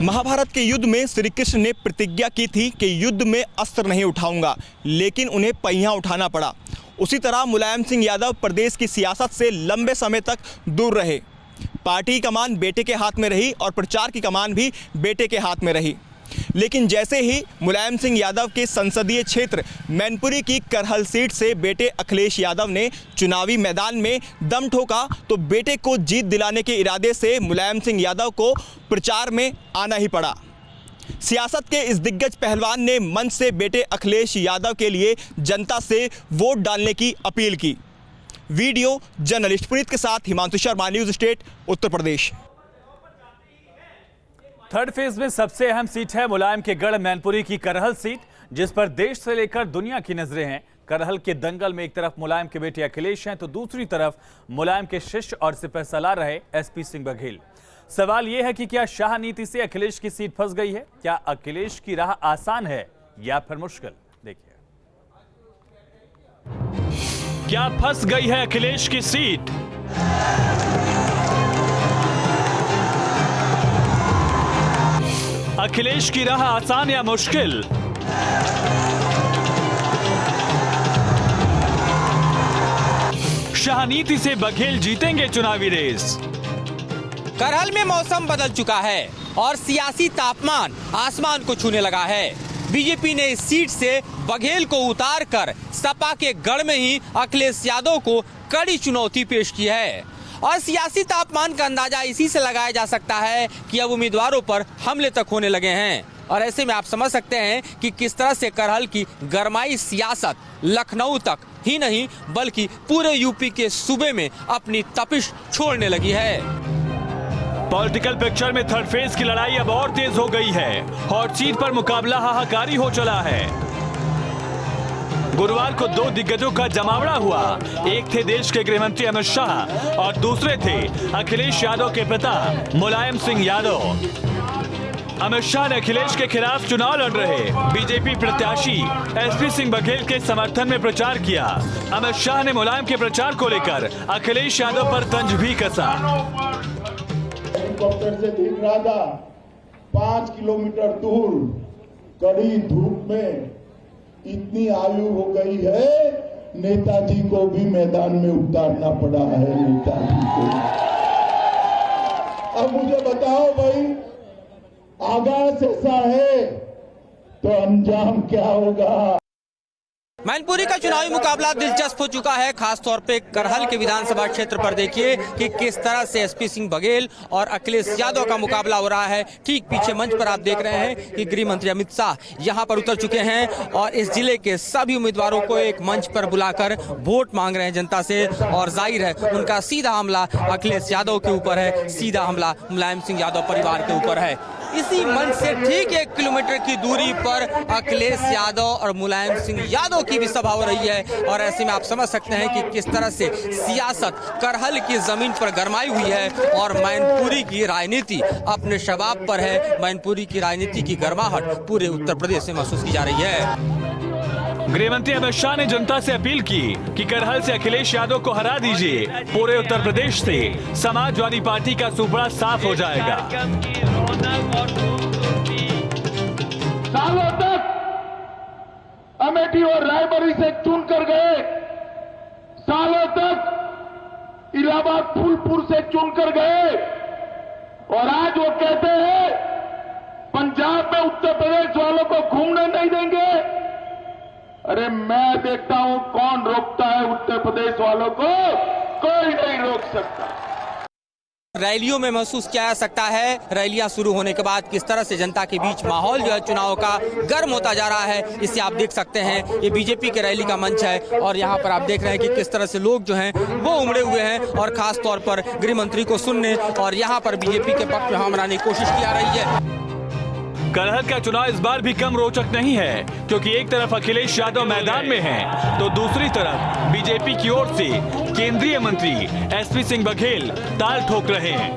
महाभारत के युद्ध में श्री कृष्ण ने प्रतिज्ञा की थी कि युद्ध में अस्त्र नहीं उठाऊंगा, लेकिन उन्हें पहिया उठाना पड़ा। उसी तरह मुलायम सिंह यादव प्रदेश की सियासत से लंबे समय तक दूर रहे। पार्टी की कमान बेटे के हाथ में रही और प्रचार की कमान भी बेटे के हाथ में रही। लेकिन जैसे ही मुलायम सिंह यादव के संसदीय क्षेत्र मैनपुरी की करहल सीट से बेटे अखिलेश यादव ने चुनावी मैदान में दम ठोका, तो बेटे को जीत दिलाने के इरादे से मुलायम सिंह यादव को प्रचार में आना ही पड़ा। सियासत के इस दिग्गज पहलवान ने मंच से बेटे अखिलेश यादव के लिए जनता से वोट डालने की अपील की। वीडियो जर्नलिस्ट पुनीत के साथ Himanshu Sharma, news state, Uttar Pradesh. Third phase में सबसे अहम सीट है मुलायम के गढ़ मैनपुरी की करहल सीट, जिस पर देश से लेकर दुनिया की नजरें हैं। करहल के दंगल में एक तरफ मुलायम के बेटे अखिलेश हैं, तो दूसरी तरफ मुलायम के शिष्य और सिपहसालार रहे एसपी सिंह बघेल। सवाल यह है कि क्या शाह नीति से अखिलेश की सीट फंस गई है? क्या अखिलेश की राह आसान है या फिर मुश्किल? देखिए, क्या फंस गई है अखिलेश की सीट? अखिलेश की राह आसान या मुश्किल? शाह नीति से बघेल जीतेंगे चुनावी रेस। करहल में मौसम बदल चुका है और सियासी तापमान आसमान को छूने लगा है। बीजेपी ने इस सीट से बघेल को उतारकर सपा के गढ़ में ही अखिलेश यादव को कड़ी चुनौती पेश की है और सियासी तापमान का अंदाजा इसी से लगाया जा सकता है कि अब उम्मीदवारों पर हमले तक होने लगे हैं। और ऐसे में आप समझ सकते हैं कि किस तरह से करहल की गरमाई सियासत लखनऊ तक ही नहीं बल्कि पूरे यूपी के सूबे में अपनी तपिश छोड़ने लगी है। पॉलिटिकल पिक्चर में थर्ड फेज की लड़ाई अब और तेज हो गई है। हॉट सीट पर मुकाबला हाहाकारी हो चला है। गुरुवार को दो दिग्गजों का जमावड़ा हुआ। एक थे देश के गृह मंत्री अमित शाह और दूसरे थे अखिलेश यादव के पिता मुलायम सिंह यादव। अमित शाह ने अखिलेश के खिलाफ चुनाव लड़ रहे बीजेपी प्रत्याशी एसपी सिंह बघेल के समर्थन में प्रचार किया। अमित शाह ने मुलायम के प्रचार को लेकर अखिलेश यादव पर तंज भी कसा। हेलीकॉप्टर से दिख रहा था 5 किलोमीटर दूर कड़ी धूप में इतनी आयु हो गई है, नेताजी को भी मैदान में उतारना पड़ा है। नेताजी को अब मुझे बताओ भाई, आगाज ऐसा है तो अंजाम क्या होगा? मैनपुरी का चुनावी मुकाबला दिलचस्प हो चुका है। खास तौर पे करहल के विधानसभा क्षेत्र पर देखिए कि किस तरह से एसपी सिंह बघेल और अखिलेश यादव का मुकाबला हो रहा है। ठीक पीछे मंच पर आप देख रहे हैं कि गृह मंत्री अमित शाह यहां पर उतर चुके हैं और इस जिले के सभी उम्मीदवारों को एक मंच पर बुलाकर वोट मांग रहे हैं जनता से। और जाहिर है उनका सीधा हमला अखिलेश यादव के ऊपर है, सीधा हमला मुलायम सिंह यादव परिवार के ऊपर है। इसी मंच से ठीक 1 किलोमीटर की दूरी पर अखिलेश यादव और मुलायम सिंह यादव की भी सभा हो रही है। और ऐसे में आप समझ सकते हैं कि किस तरह से सियासत करहल की जमीन पर गरमाई हुई है और मैनपुरी की राजनीति अपने शबाब पर है। मैनपुरी की राजनीति की गर्माहट पूरे उत्तर प्रदेश में महसूस की जा रही है। गृह मंत्री अमित शाह ने जनता से अपील की कि करहल से अखिलेश यादव को हरा दीजिए। पूरे उत्तर प्रदेश से समाजवादी पार्टी का सुपड़ा साफ हो जाएगा। सालों तक अमेठी और रायबरेली से चुनकर गए, सालों तक इलाहाबाद फूलपुर से चुनकर गए और आज वो कहते हैं पंजाब में उत्तर प्रदेश वालों को घूमने नहीं देंगे। अरे मैं देखता हूं कौन रोकता है उत्तर प्रदेश वालों को? कोई नहीं रोक सकता। रैलियों में महसूस किया जा सकता है, रैलियां शुरू होने के बाद किस तरह से जनता के बीच माहौल जो है चुनाव का गर्म होता जा रहा है। इससे आप देख सकते हैं ये बीजेपी के रैली का मंच है और यहाँ पर आप देख रहे हैं कि किस तरह से लोग जो हैं वो उमड़े हुए हैं और खास तौर पर गृह मंत्री को सुनने और यहाँ पर बीजेपी के पक्ष में मनाने की कोशिश की जा रही है। करहल का चुनाव इस बार भी कम रोचक नहीं है, क्योंकि एक तरफ अखिलेश यादव मैदान में हैं, तो दूसरी तरफ बीजेपी की ओर से केंद्रीय मंत्री एसपी सिंह बघेल ताल ठोक रहे हैं।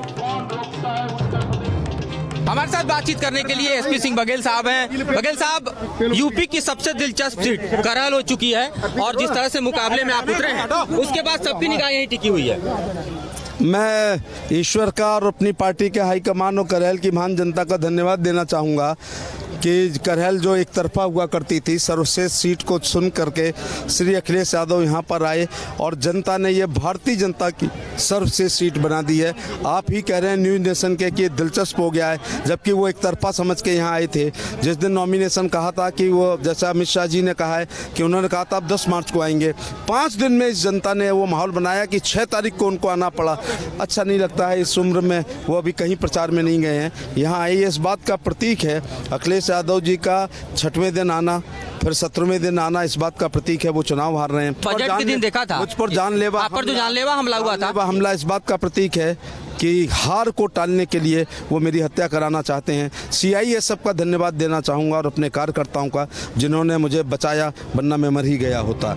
हमारे साथ बातचीत करने के लिए एसपी सिंह बघेल साहब हैं। बघेल साहब, यूपी की सबसे दिलचस्प सीट करहल हो चुकी है और जिस तरह से मुकाबले में आप उतरे हैं उसके बाद सबकी निगाह यही टिकी हुई है। मैं ईश्वर का और अपनी पार्टी के हाईकमान और करहल की महान जनता का धन्यवाद देना चाहूँगा कि करहल जो एक तरफा हुआ करती थी, सर्वश्रेष्ठ सीट को सुन करके श्री अखिलेश यादव यहाँ पर आए और जनता ने ये भारतीय जनता की सर्वश्रेष्ठ सीट बना दी है। आप ही कह रहे हैं न्यूज़ नेशन के कि ये दिलचस्प हो गया है, जबकि वो एक तरफा समझ के यहाँ आए थे। जिस दिन नॉमिनेशन कहा था कि वो, जैसा अमित शाह जी ने कहा है कि उन्होंने कहा था अब 10 मार्च को आएंगे, 5 दिन में इस जनता ने वो माहौल बनाया कि 6 तारीख को उनको आना पड़ा। अच्छा नहीं लगता है, इस उम्र में वो अभी कहीं प्रचार में नहीं गए हैं, यहाँ आए। इस बात का प्रतीक है अखिलेश यादव जी का 6वें दिन आना, फिर 17वें दिन आना, इस बात का प्रतीक है वो चुनाव हार रहे हैं। बजट के दिन देखा था मुझ पर जानलेवा आप पर जो जानलेवा हमला हुआ था, हमला इस बात का प्रतीक है कि हार को टालने के लिए वो मेरी हत्या कराना चाहते हैं। CISF का धन्यवाद देना चाहूँगा और अपने कार्यकर्ताओं का, जिन्होंने मुझे बचाया, वरना मैं मर ही गया होता।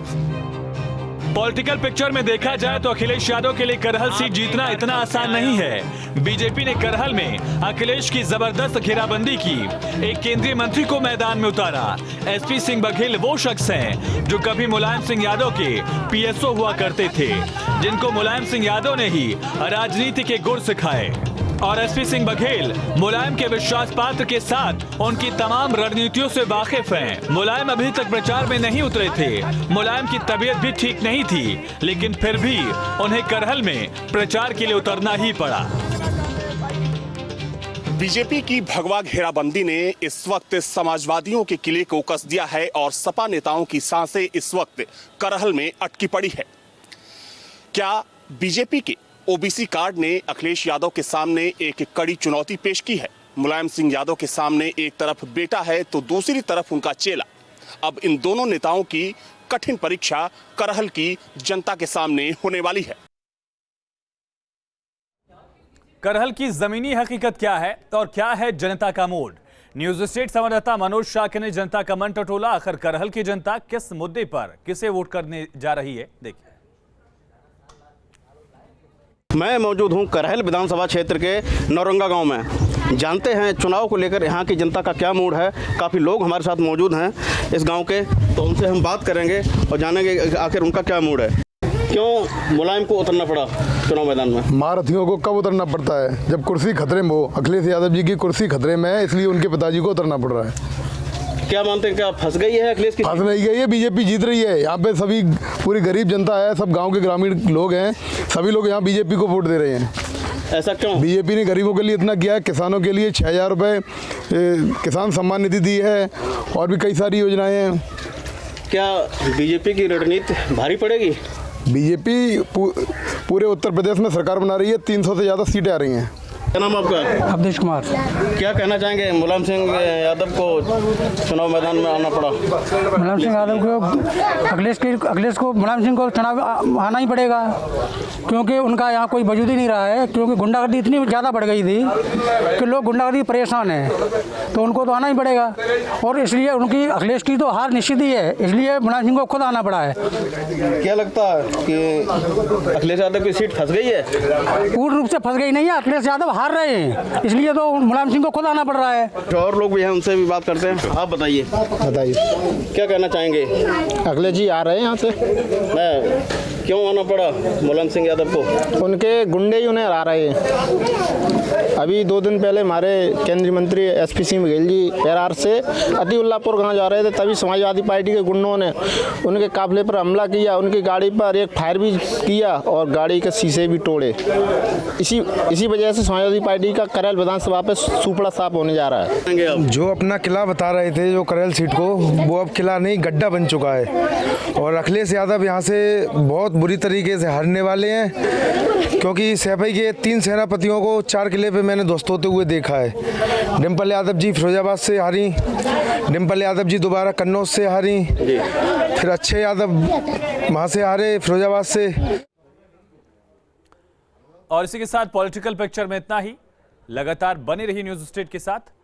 पॉलिटिकल पिक्चर में देखा जाए तो अखिलेश यादव के लिए करहल सीट जीतना इतना आसान नहीं है। बीजेपी ने करहल में अखिलेश की जबरदस्त घेराबंदी की, एक केंद्रीय मंत्री को मैदान में उतारा। SP सिंह बघेल वो शख्स हैं जो कभी मुलायम सिंह यादव के PSO हुआ करते थे, जिनको मुलायम सिंह यादव ने ही राजनीति के गुर सिखाए। और SP सिंह बघेल मुलायम के विश्वास पात्र के साथ उनकी तमाम रणनीतियों से वाकिफ हैं। मुलायम अभी तक प्रचार में नहीं उतरे थे, मुलायम की तबीयत भी ठीक नहीं थी, लेकिन फिर भी उन्हें करहल में प्रचार के लिए उतरना ही पड़ा। बीजेपी की भगवा घेराबंदी ने इस वक्त समाजवादियों के किले को कस दिया है और सपा नेताओं की सांसें इस वक्त करहल में अटकी पड़ी है। क्या बीजेपी के OBC कार्ड ने अखिलेश यादव के सामने एक कड़ी चुनौती पेश की है? मुलायम सिंह यादव के सामने एक तरफ बेटा है तो दूसरी तरफ उनका चेला। अब इन दोनों नेताओं की कठिन परीक्षा करहल की जनता के सामने होने वाली है। करहल की जमीनी हकीकत क्या है और क्या है जनता का मूड? न्यूज स्टेट संवाददाता मनोज शाह ने जनता का मन टटोला। आखिर करहल की जनता किस मुद्दे पर किसे वोट करने जा रही है, देखिए। मैं मौजूद हूं करहल विधानसभा क्षेत्र के नौरंगा गांव में। जानते हैं चुनाव को लेकर यहां की जनता का क्या मूड है। काफ़ी लोग हमारे साथ मौजूद हैं इस गांव के, तो उनसे हम बात करेंगे और जानेंगे आखिर उनका क्या मूड है। क्यों मुलायम को उतरना पड़ा चुनाव मैदान में? महारथियों को कब उतरना पड़ता है? जब कुर्सी खतरे में हो। अखिलेश यादव जी की कुर्सी खतरे में है, इसलिए उनके पिताजी को उतरना पड़ रहा है। क्या मानते हैं, क्या फंस गई है अखिलेश की? फंस नहीं गई है, बीजेपी जीत रही है। यहाँ पे सभी पूरी गरीब जनता है, सब गांव के ग्रामीण लोग हैं, सभी लोग यहाँ बीजेपी को वोट दे रहे हैं। ऐसा क्यों? बीजेपी ने गरीबों के लिए इतना किया है, किसानों के लिए 6000 रुपये किसान सम्मान निधि दी है और भी कई सारी योजनाएं हैं। क्या बीजेपी की रणनीति भारी पड़ेगी? बीजेपी पूरे उत्तर प्रदेश में सरकार बना रही है, 300 से ज़्यादा सीटें आ रही हैं। क्या नाम आपका? अवधेश कुमार। क्या कहना चाहेंगे, मुलायम सिंह यादव को चुनाव मैदान में आना पड़ा? मुलायम सिंह यादव को अखिलेश को मुलायम सिंह को चुनाव आना ही पड़ेगा, क्योंकि उनका यहाँ कोई वजूद ही नहीं रहा है। क्योंकि गुंडागर्दी इतनी ज़्यादा बढ़ गई थी कि लोग गुंडागर्दी परेशान हैं, तो उनको तो आना ही पड़ेगा। और इसलिए उनकी अखिलेश की तो हार निश्चित ही है, इसलिए मुलायम सिंह को खुद आना पड़ा है। क्या लगता है कि अखिलेश यादव की सीट फंस गई है? पूर्ण रूप से फंस गई नहीं है, अखिलेश यादव हार रहे हैं, इसलिए तो मुलायम सिंह को खुद आना पड़ रहा है। और लोग भी हैं, उनसे भी बात करते हैं। आप बताइए क्या कहना चाहेंगे? अखिलेश जी आ रहे हैं यहाँ से। क्यों आना पड़ा मुलायम सिंह यादव को? उनके गुंडे ही उन्हें हरा रहे हैं। अभी 2 दिन पहले हमारे केंद्रीय मंत्री SP सिंह बघेल जी एरार से अतिउल्लापुर गांव जा रहे थे, तभी समाजवादी पार्टी के गुंडों ने उनके काफिले पर हमला किया, उनकी गाड़ी पर एक फायर भी किया और गाड़ी के शीशे भी तोड़े। इसी वजह से समाजवादी पार्टी का करहल विधानसभा पे सुपड़ा साफ होने जा रहा है। जो अपना किला बता रहे थे जो करहल सीट को, वो अब किला नहीं गड्ढा बन चुका है और अखिलेश यादव यहाँ से बहुत बुरी तरीके से हारने वाले हैं, क्योंकि सैफई के 3 सेनापतियों को 4 किले पे मैंने ध्वस्त होते हुए देखा है। डिम्पल यादव जी फिरोजाबाद से हारी, डिम्पल यादव जी दोबारा कन्नौज से हारी, फिर अच्छे यादव वहाँ से हारे फिरोजाबाद से। और इसी के साथ पॉलिटिकल पिक्चर में इतना ही। लगातार बने रही न्यूज स्टेट के साथ।